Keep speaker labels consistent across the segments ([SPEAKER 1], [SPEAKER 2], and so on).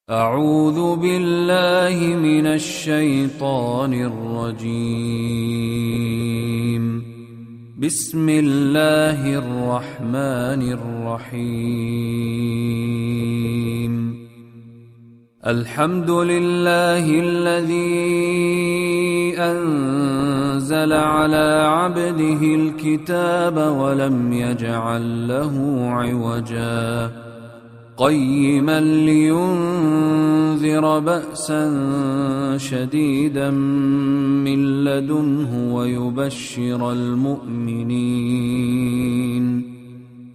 [SPEAKER 1] أعوذ بالله من الشيطان الرجيم. بسم الله الرحمن الرحيم. الحمد لله الذي أنزل على عبده الكتاب ولم يجعل له عوجا قيما لينذر بأسا شديدا من لدنه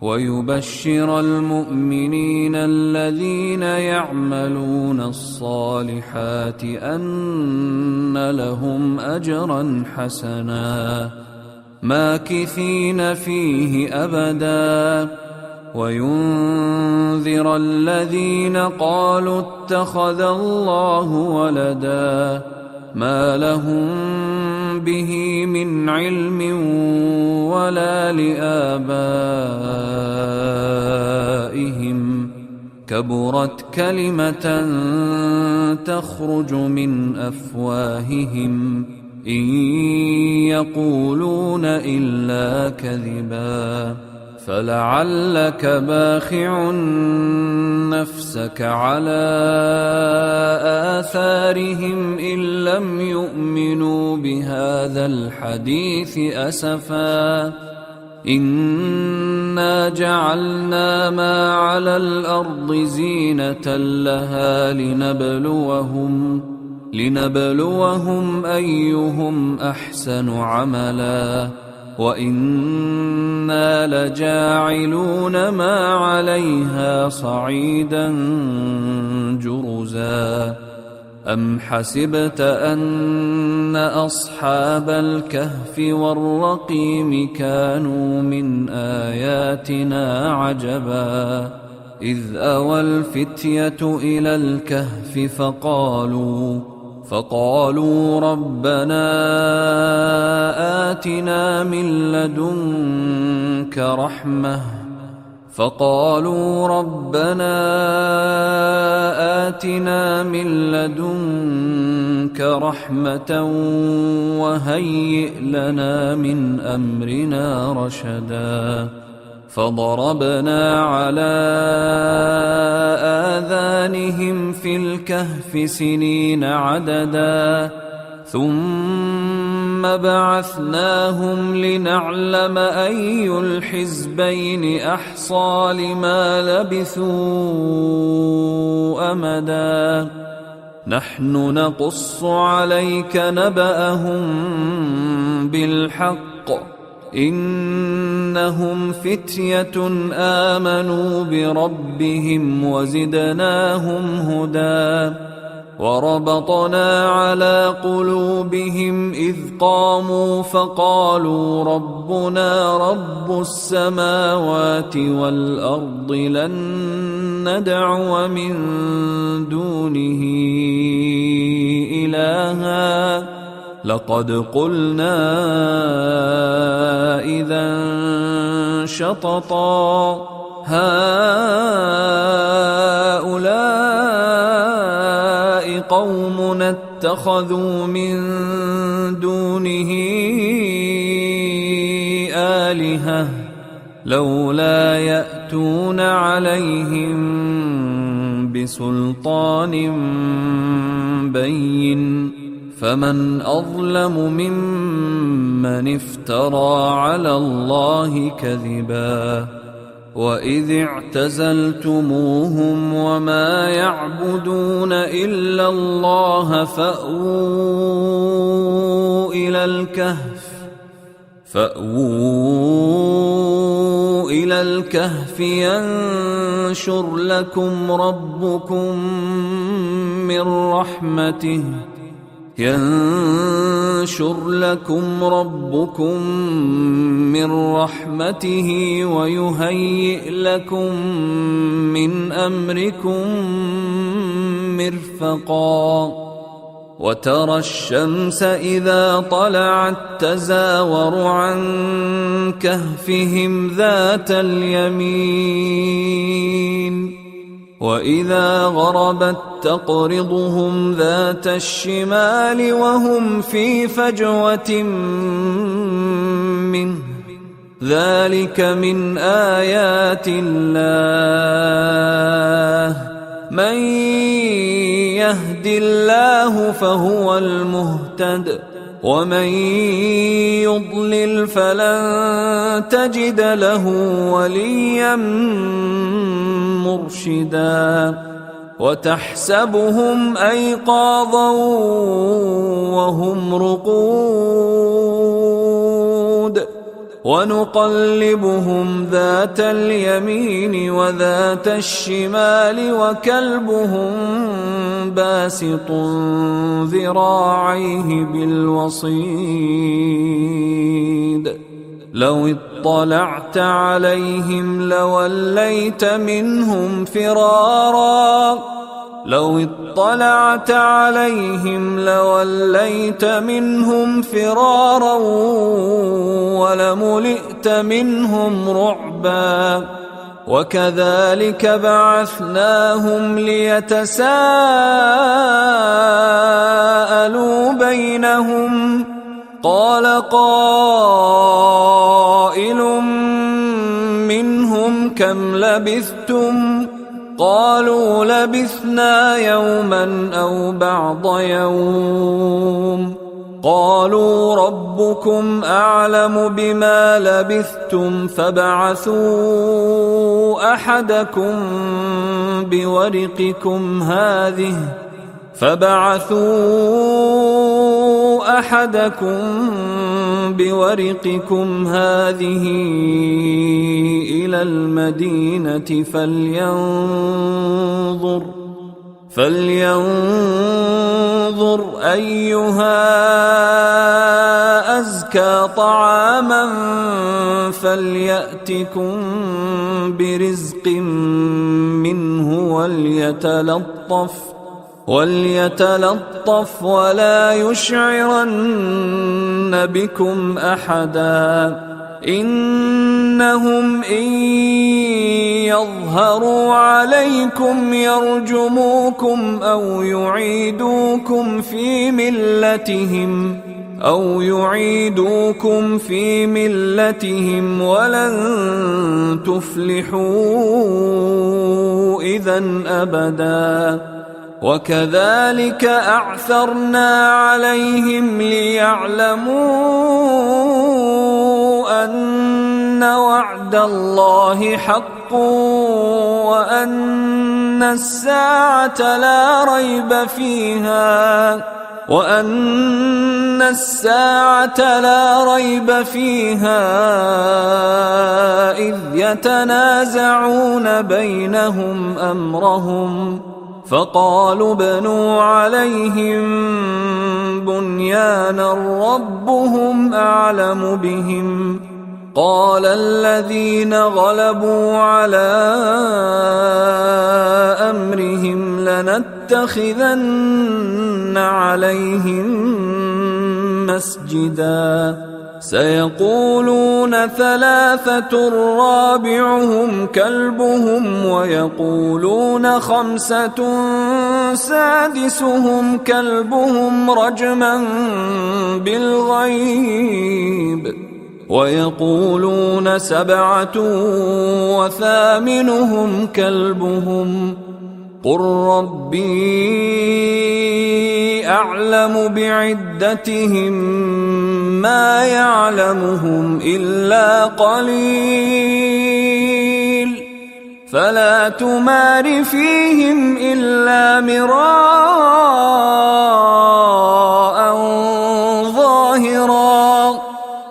[SPEAKER 1] ويبشر المؤمنين الذين يعملون الصالحات أن لهم أجرا حسنا ماكثين فيه أبدا وينذر الذين قالوا اتخذ الله ولدا ما لهم به من علم ولا لآبائهم كبرت كلمة تخرج من أفواههم إن يقولون إلا كذبا فلعلك باخع نفسك على آثارهم إن لم يؤمنوا بهذا الحديث أسفا إنا جعلنا ما على الأرض زينة لها لنبلوهم أيهم أحسن عملا وإنا لجاعلون ما عليها صعيدا جرزا أم حسبت أن أصحاب الكهف والرقيم كانوا من آياتنا عجبا إذ أوى الفتية إلى الكهف فقالوا ربنا آتنا من لدنك رحمة وهيئ لنا من أمرنا رشدا فضربنا على آذانهم في الكهف سنين عددا ثم بعثناهم لنعلم أي الحزبين أحصى لما لبثوا أمدا نحن نقص عليك نبأهم بالحق إنهم فتية آمنوا بربهم وزدناهم هدى وربطنا على قلوبهم إذ قاموا فقالوا ربنا رب السماوات والأرض لن ندعو من دونه إلها لقد قلنا إذا شططا هؤلاء قومنا اتخذوا من دونه آلهة لولا يأتون عليهم بسلطان بين فمن أظلم ممن افترى على الله كذبا وإذ اعتزلتموهم وما يعبدون إلا الله فأووا إلى الكهف ينشر لكم ربكم من رحمته ويهيئ لكم من أمركم مرفقا وترى الشمس إذا طلعت تزاور عن كهفهم ذات اليمين وإذا غربت تقرضهم ذات الشمال وهم في فجوة منه ذلك من آيات الله من يهد الله فهو المهتد ومن يضلل فلن تجد له وليا مرشدا وتحسبهم أيقاظا وهم رقود ونقلبهم ذات اليمين وذات الشمال وكلبهم باسط ذراعيه بالوصيد لو اطلعت عليهم لوليت منهم فرارا ولملئت منهم رعبا وكذلك بعثناهم ليتساءلوا بينهم قال قائل منهم كم لبثتم قالوا لبثنا يوما أو بعض يوم قالوا ربكم أعلم بما لبثتم فابعثوا أحدكم بورقكم هذه إلى المدينة فلينظر أيها أزكى طعاما فليأتكم برزق منه وليتلطف ولا يشعرن بكم أحدا إنهم إن يظهروا عليكم يرجموكم أو يعيدوكم في ملتهم ولن تفلحوا إذن أبدا وكذلك أعثرنا عليهم ليعلموا أن وعد الله حق وأن الساعة لا ريب فيها إذ يتنازعون بينهم أمرهم فقالوا ابنوا عليهم بنيانا ربهم أعلم بهم قال الذين غلبوا على أمرهم لنتخذن عليهم مسجدا سيقولون ثلاثة رابعهم كلبهم ويقولون خمسة سادسهم كلبهم رجما بالغيب ويقولون سبعة وثامنهم كلبهم قل ربي أعلم بعدتهم ما يعلمهم إلا قليل فلا تمار فيهم إلا مراء ظاهرا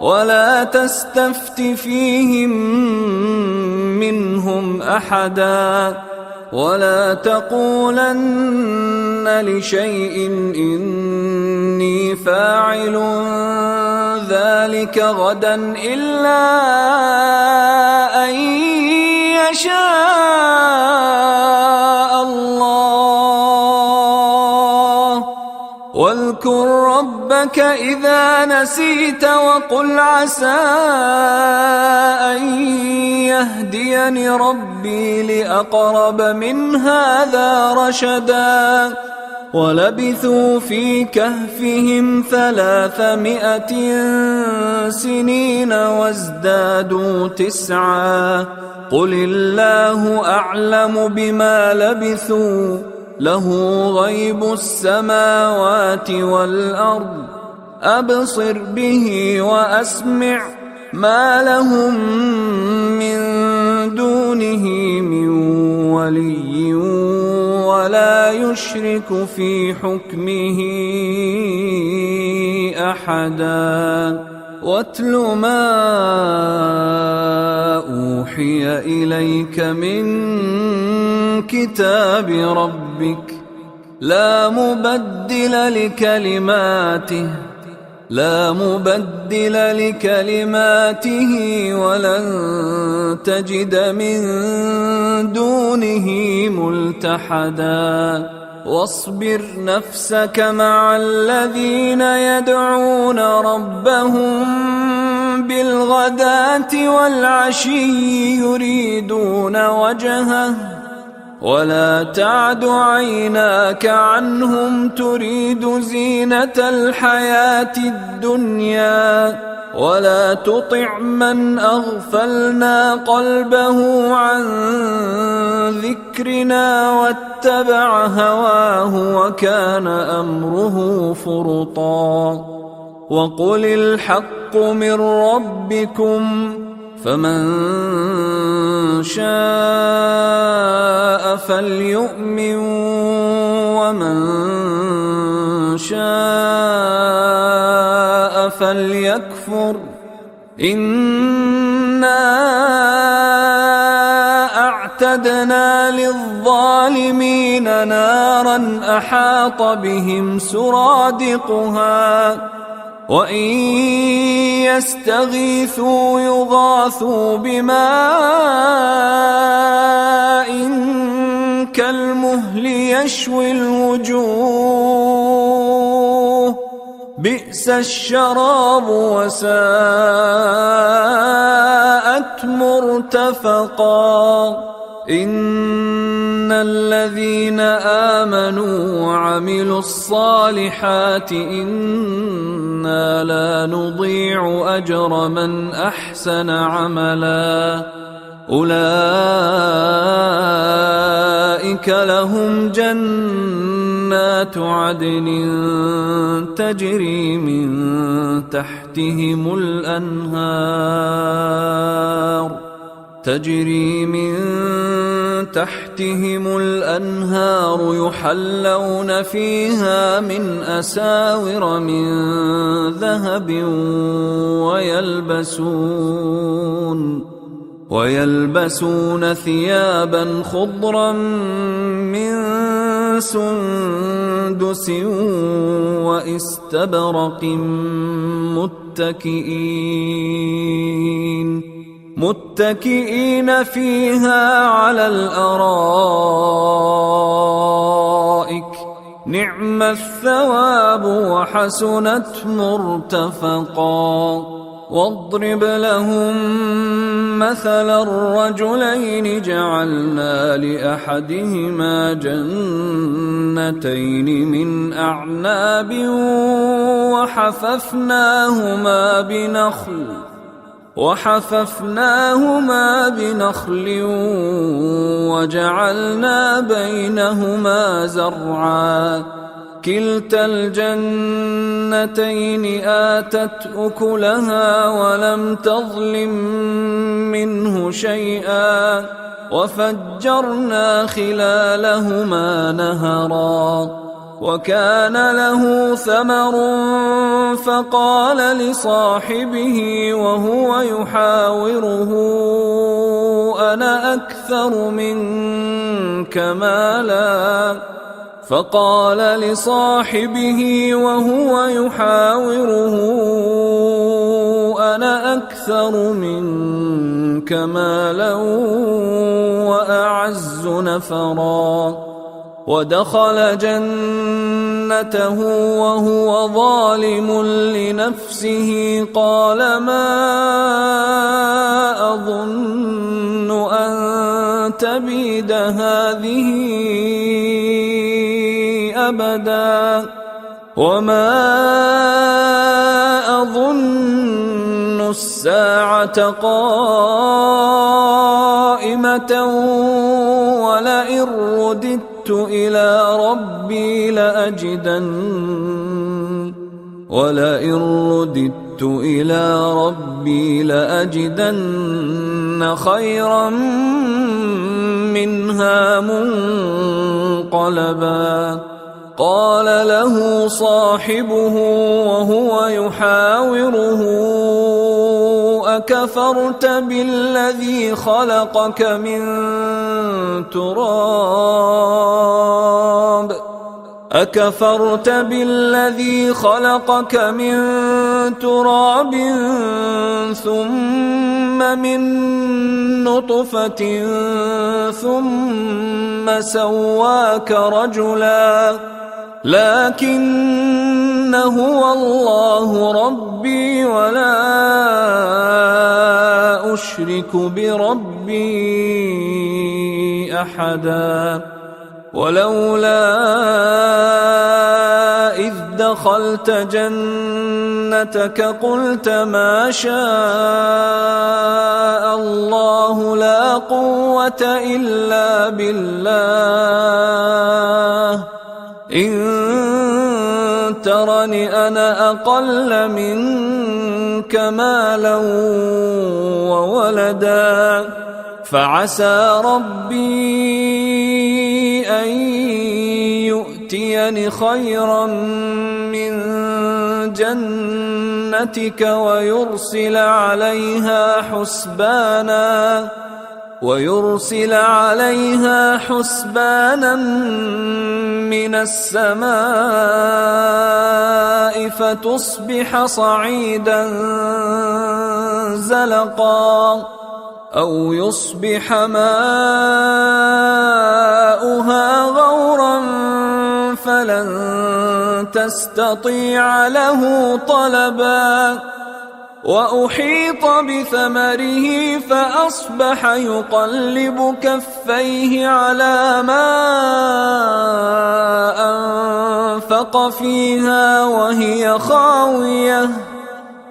[SPEAKER 1] ولا تستفت فيهم منهم أحدا ولا تقولن لشيء إني فاعل ذلك غدا إلا أن يشاء الله واذكر ربك إذا نسيت وقل عسى أن يهديني ربي لأقرب من هذا رشدا ولبثوا في كهفهم 300 سنين وازدادوا 9 قل الله أعلم بما لبثوا له غيب السماوات والأرض أبصر به وأسمع ما لهم من دونه من ولي ولا يشرك في حكمه أحدا واتل ما أوحي إليك من كتاب ربك لا مبدل لكلماته ولن تجد من دونه ملتحدا واصبر نفسك مع الذين يدعون ربهم بالغداة والعشي يريدون وجهه ولا تعد عيناك عنهم تريد زينة الحياة الدنيا ولا تطع من أغفلنا قلبه عن ذكرنا واتبع هواه وكان أمره فرطا وقل الحق من ربكم فمن شاء فليؤمن ومن شاء فليكفر إنا أعتدنا للظالمين نارا أحاط بهم سرادقها وإن يستغيثوا يغاثوا بماء كالمهل يشوي الوجوه بئس الشراب وساءت مرتفقا إن الذين آمنوا وعملوا الصالحات إنا لا نضيع أجر من أحسن عملا أولئك لهم جنات عدن تجري من تحتهم الأنهار يحلون فيها من أساور من ذهب ويلبسون ثيابا خضرا من سندس واستبرق متكئين فيها على الأرائك نعم الثواب وحسنت مرتفقا واضرب لهم مثل الرجلين جعلنا لأحدهما جنتين من أعناب وحففناهما بنخل وجعلنا بينهما زرعا كلتا الجنتين آتت أكلها ولم تظلم منه شيئا وفجرنا خلالهما نهرا وكان له ثمر فقال لصاحبه وهو يحاوره أنا أكثر منك مالا وأعز نفرا ودخل جنته وهو ظالم لنفسه قال ما أظن أن تبيد هذه أبدا وما أظن الساعة قائمة ولئن رددت إلى ربي لأجدن خيرا منها منقلبا قال له صاحبه وهو يحاوره أكفرت بالذي خلقك من تراب ثم من نطفة ثم سواك رجلا لكن هو الله ربي ولا أشرك بربي أحدا ولولا إذ دخلت جنتك قلت ما شاء الله لا قوة إلا بالله إن ترني أنا أقل منك مالا وولدا فعسى ربي أن يؤتيني خيرا من جنتك ويرسل عليها حسبانا من السماء فتصبح صعيدا زلقا أو يصبح ماؤها غورا فلن تستطيع له طلبا وأحيط بثمره فأصبح يقلب كفيه على ما أنفق فيها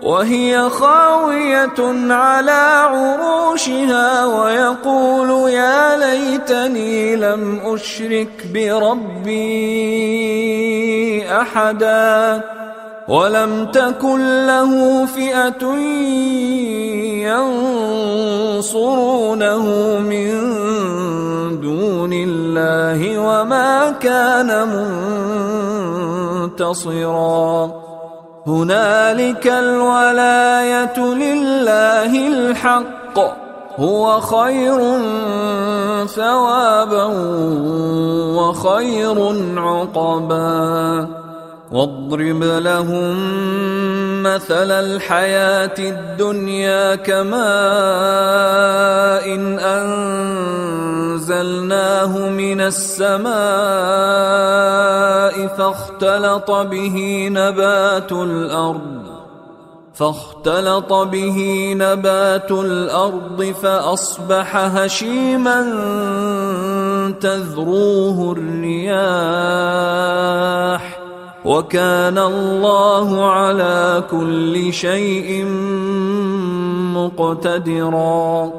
[SPEAKER 1] وهي خاوية على عروشها ويقول يا ليتني لم أشرك بربي أحدا ولم تكن له فئة ينصرونه من دون الله وما كان منتصرا هنالك الولاية لله الحق هو خير ثوابا وخير عقبا واضرب لهم مثل الحياة الدنيا كماء أنزلناه من السماء فاختلط به نبات الأرض فأصبح هشيما تذروه الرياح وكان الله على كل شيء مقتدرا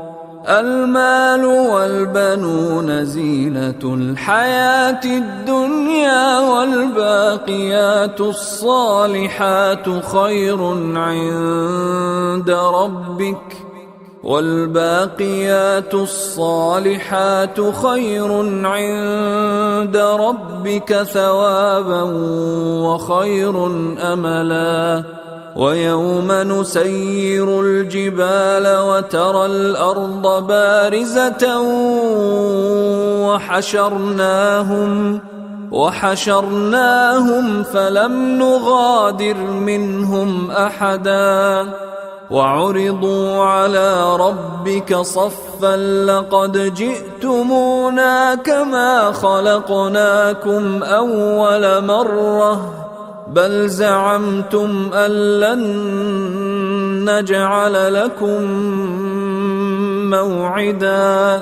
[SPEAKER 1] المال والبنون زينة الحياة الدنيا والباقيات الصالحات خير عند ربك ثوابا وخير أملا ويوم نسير الجبال وترى الأرض بارزة وحشرناهم فلم نغادر منهم أحدا وعرضوا على ربك صفا لقد جئتمونا كما خلقناكم أول مرة بل زعمتم أن لن نجعل لكم موعدا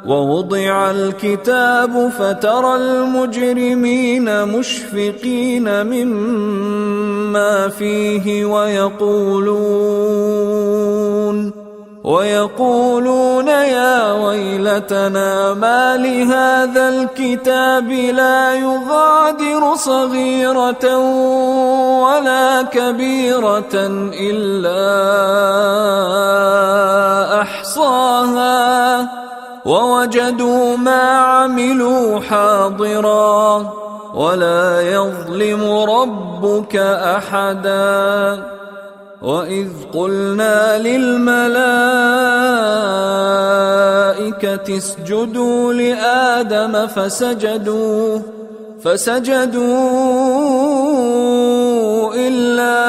[SPEAKER 1] ووضع الكتاب فترى المجرمين مشفقين مما فيه ويقولون يا ويلتنا ما لهذا الكتاب لا يغادر صغيرة ولا كبيرة إلا أحصاها ووجدوا ما عملوا حاضرا ولا يظلم ربك أحدا وإذ قلنا للملائكة اسجدوا لآدم فسجدوا إلا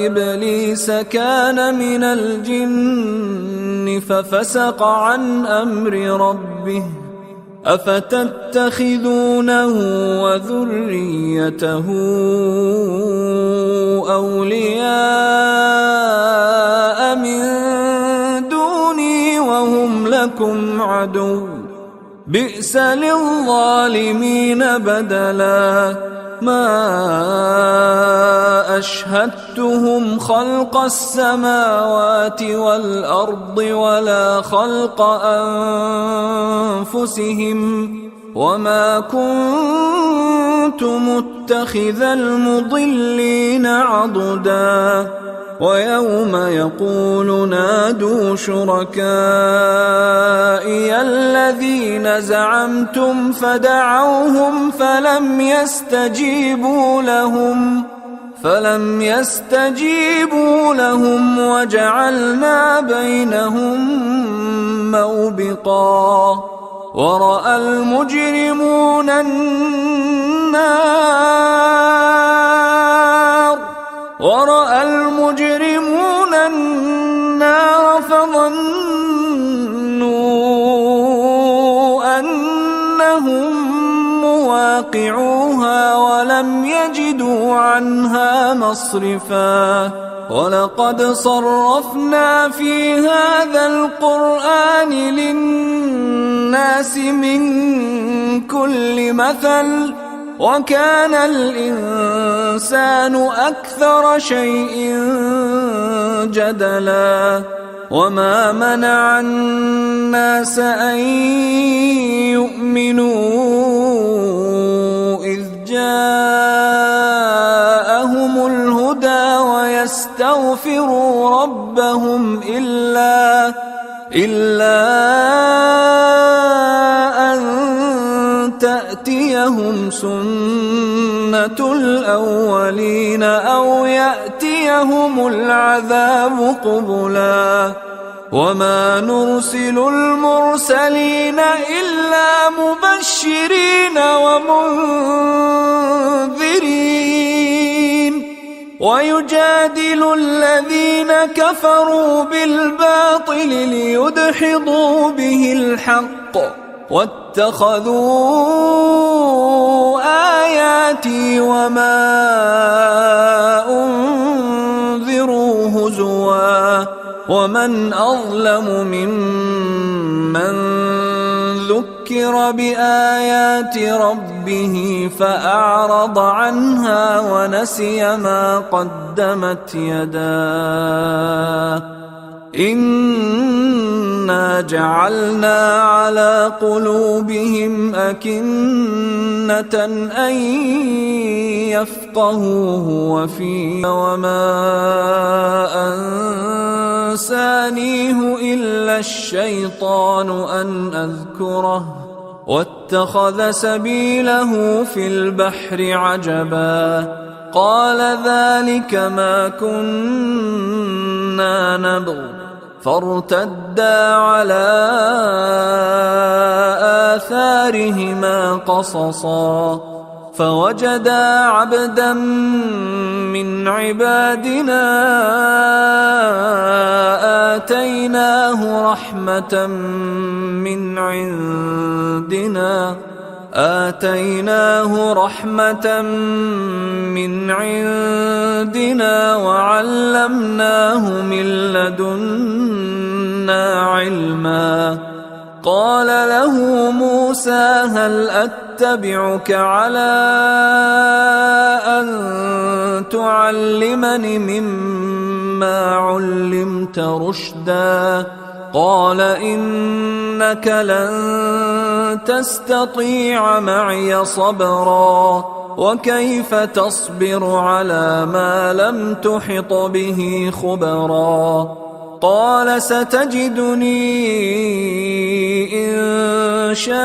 [SPEAKER 1] إبليس كان من الجن ففسق عن أمر ربه أفتتخذونه وذريته أولياء من دوني وهم لكم عدو بئس للظالمين بدلا ما أشهدتهم خلق السماوات والأرض ولا خلق أنفسهم وما كنت متخذ المضلين عضدا ويوم يقول نادوا شركائي الذين زعمتم فدعوهم فلم يستجيبوا لهم وجعلنا بينهم موبقا ورأى المجرمون النار فظنوا أنهم مواقعوها ولم يجدوا عنها مصرفا ولقد صرفنا في هذا القرآن للناس من كل مثل وكان الإنسان أكثر شيء جدلا وما منع الناس أن يؤمنوا إذ جاءهم الهدى ويستغفروا ربهم إلا أن تأتيهم سنة الأولين أو يأتيهم العذاب قبلا وما نرسل المرسلين إلا مبشرين ومنذرين ويجادل الذين كفروا بالباطل ليدحضوا به الحق واتخذوا آياتي وما أنذروا هزوا ومن أظلم ممن ذكر بآيات ربه فأعرض عنها ونسي ما قدمت يداه إنا جعلنا على قلوبهم أكنة أن يفقهوه وما أنسانيه إلا الشيطان أن أذكره واتخذ سبيله في البحر عجبا قال ذلك ما كنا نبغ فارتدا على آثارهما قصصا فوجدا عبدا من عبادنا آتيناه رحمة من عندنا وعلمناه من لدنا علما. قال له موسى هل أتبعك على أن تعلمني مما علمت رشدا؟ قال إنك لن تستطيع معي صبرا وكيف تصبر على ما لم تحط به خبرا؟ قال ستجدني إن شاء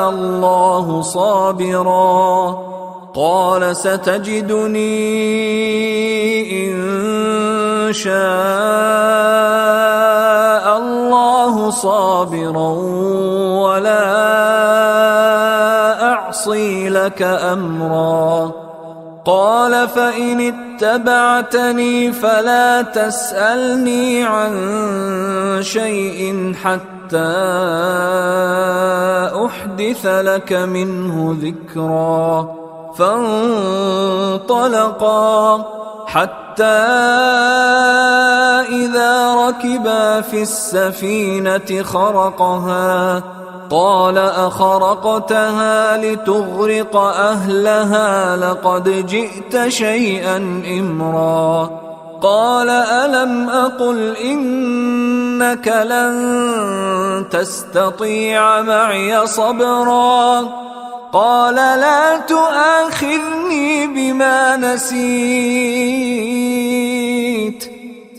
[SPEAKER 1] الله صابرا. قال ستجدني إن شاء الله صابرا ولا أعصي لك أمرا. قال فإن اتبعتني فلا تسألني عن شيء حتى أحدث لك منه ذكرا. فانطلقا حتى إذا ركبا في السفينة خرقها قال أخرقتها لتغرق أهلها لقد جئت شيئا إمرا. قال ألم أقل إنك لن تستطيع معي صبرا؟ قال لا تؤاخذني بما نسيت.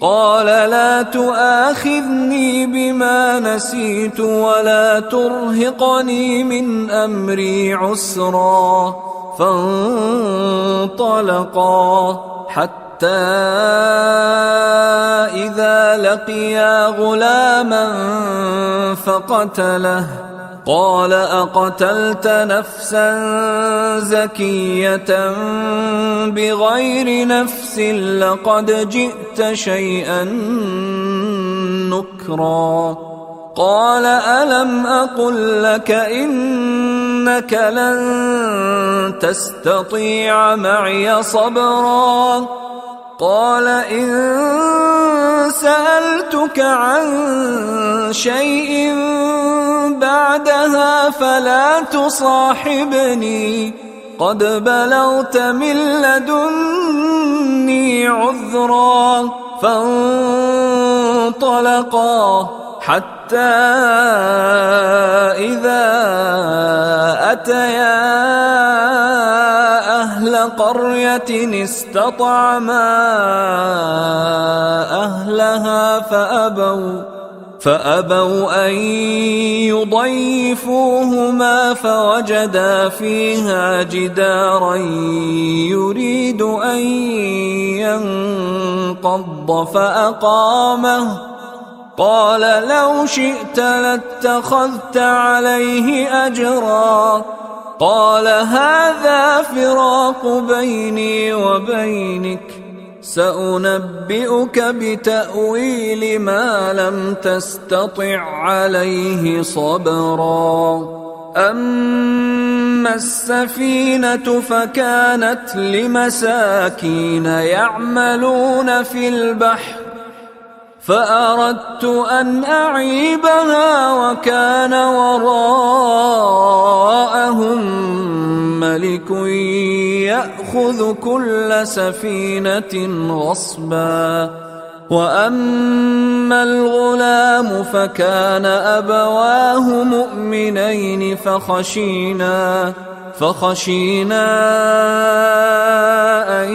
[SPEAKER 1] قال لا تؤاخذني بما نسيت ولا ترهقني من أمري عسرا. فانطلقا حتى إذا لقيا غلاما فقتله. قال أقتلت نفسا زكية بغير نفس لقد جئت شيئا نكرا. قال ألم أقل لك إنك لن تستطيع معي صبرا؟ قال إن سألتك عن شيء بعدها فلا تصاحبني قد بلغت من لدني عذرا. فانطلقا حتى إذا أتيا أهل قرية استطعما أهلها فأبوا أن يضيفوهما فوجدا فيها جدارا يريد أن ينقض فأقامه. قال لو شئت لاتخذت عليه أجرا. قال هذا فراق بيني وبينك سأنبئك بتأويل ما لم تستطع عليه صبرا. أما السفينة فكانت لمساكين يعملون في البحر فأردت أن أعيبها وكان وراءهم ملك يأخذ كل سفينة غصبا. وأما الغلام فكان أبواه مؤمنين فخشينا أن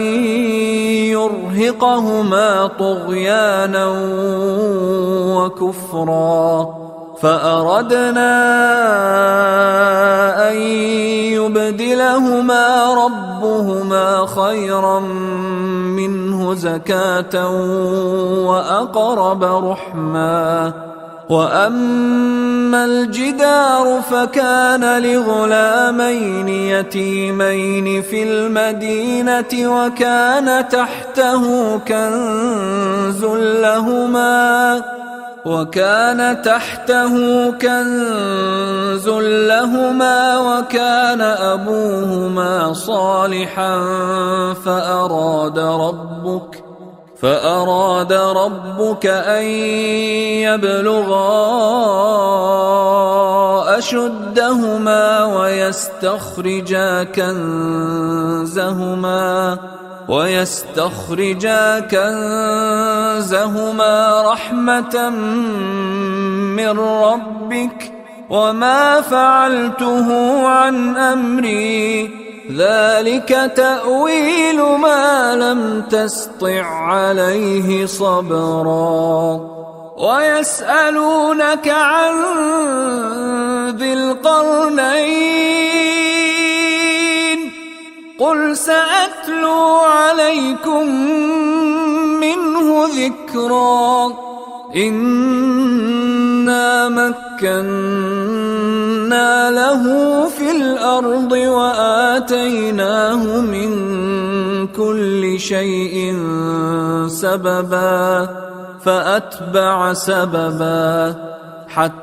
[SPEAKER 1] يرهقهما طغيانا وكفرا. فأردنا أن يبدلهما ربهما خيرا منه زكاة وأقرب رحما. وأما الجدار فكان لغلامين يتيمين في المدينة وكان تحته كنز لهما وكان أبوهما صالحا فأراد ربك أن يبلغا أشدهما ويستخرجا كنزهما رحمة من ربك وما فعلته عن أمري ذلك تأويل ما لم تسطع عليه صبرا ويسألونك عن ذي القرنين قل سأتلو عليكم منه ذكرا إنا مكنا له في الأرض وآتيناه من كل شيء سببا فأتبع سببا حتى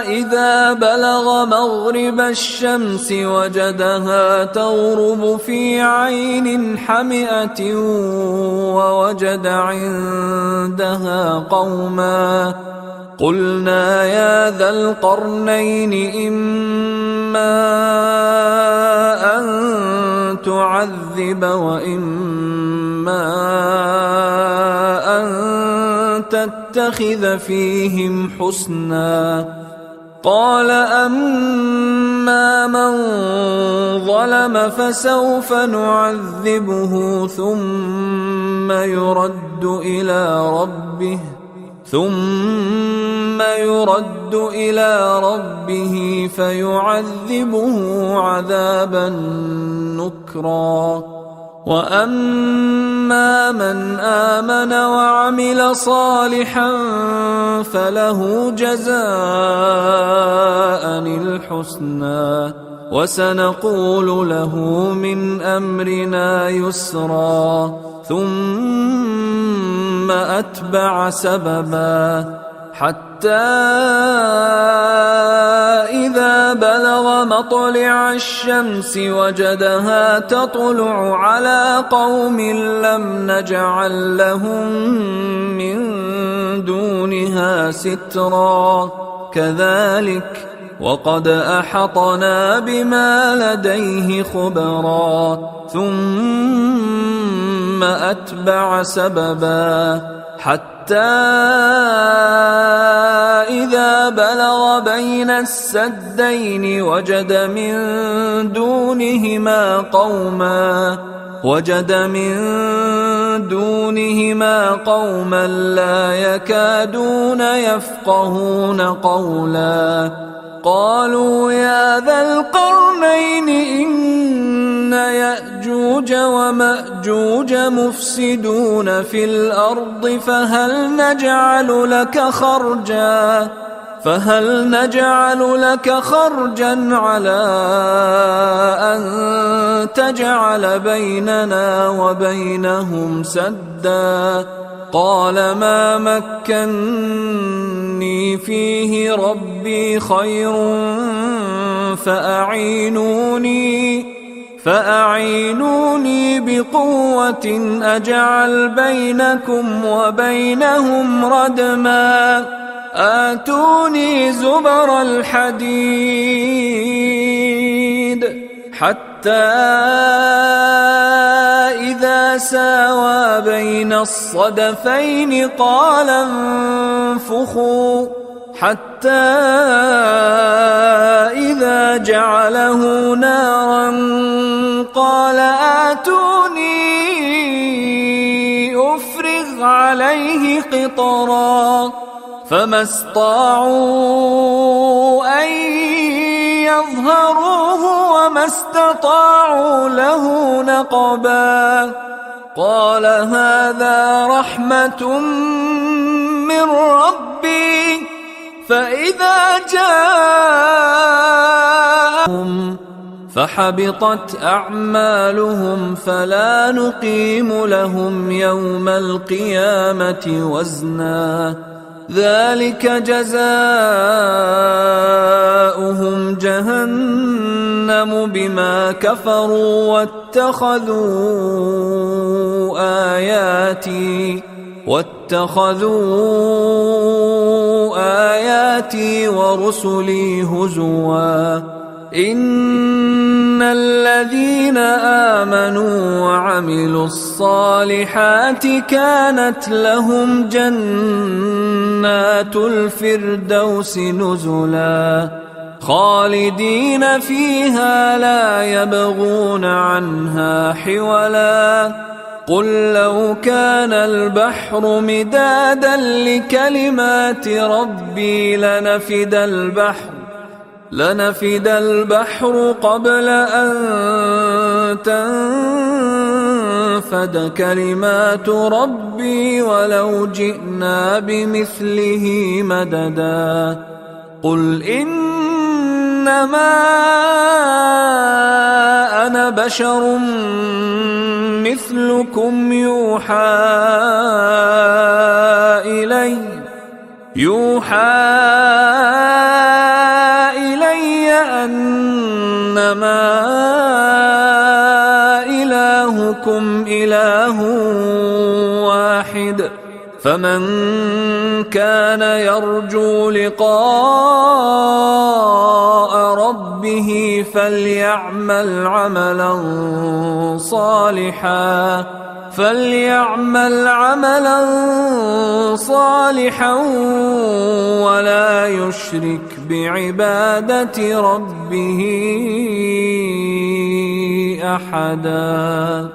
[SPEAKER 1] إذا بلغ مغرب الشمس وجدها تغرب في عين حمئة ووجد عندها قوما قلنا يا ذا القرنين إما أن تعذب وإما أن تتخذ فيهم حسنا قال أما من ظلم فسوف نعذبه ثم يرد إلى ربه فيعذبه عذابا نكرا وأما من آمن وعمل صالحا فله جزاء الحسنى وسنقول له من أمرنا يسرا ثم أتبع سببا حتى إذا بلغ مطلع الشمس وجدها تطلع على قوم لم نجعل لهم من دونها سترا كذلك وقد أحطنا بما لديه خبرا ثم أتبع سببا حتى إذا بلغ بين السدين وجد من دونهما قوما لا يكادون يفقهون قولا قالوا يا ذا القرنين إن يأجوج ومأجوج مفسدون في الأرض فهل نجعل لك خرجا على أن تجعل بيننا وبينهم سدا قال ما مكني فيه ربي خير فأعينوني بقوة أجعل بينكم وبينهم ردما آتوني زبر الحديد حتى إذا ساوى بين الصدفين قال انفخوا حتى إذا جعله نارا قال آتوني أفرغ عليه قطرا فما استطاعوا أن يظهروه وما استطاعوا له نقبا قال هذا رحمة من من ربي فإذا جاءهم فحبطت أعمالهم فلا نقيم لهم يوم القيامة وزنا ذلك جزاؤهم جهنم بما كفروا واتخذوا آياتي ورسلي هزوا إن الذين آمنوا وعملوا الصالحات كانت لهم جنات الفردوس نزلا خالدين فيها لا يبغون عنها حولا قل لو كان البحر مدادا لكلمات ربي لنفد البحر قبل أن تنفد كلمات ربي ولو جئنا بمثله مددا قل إنما أنا بشر مثلكم يوحى إلي أنما إلهكم إله واحد فمن كان يرجو لقاء ربه فليعمل عملا صالحا ولا يشرك بعبادة ربه أحدا.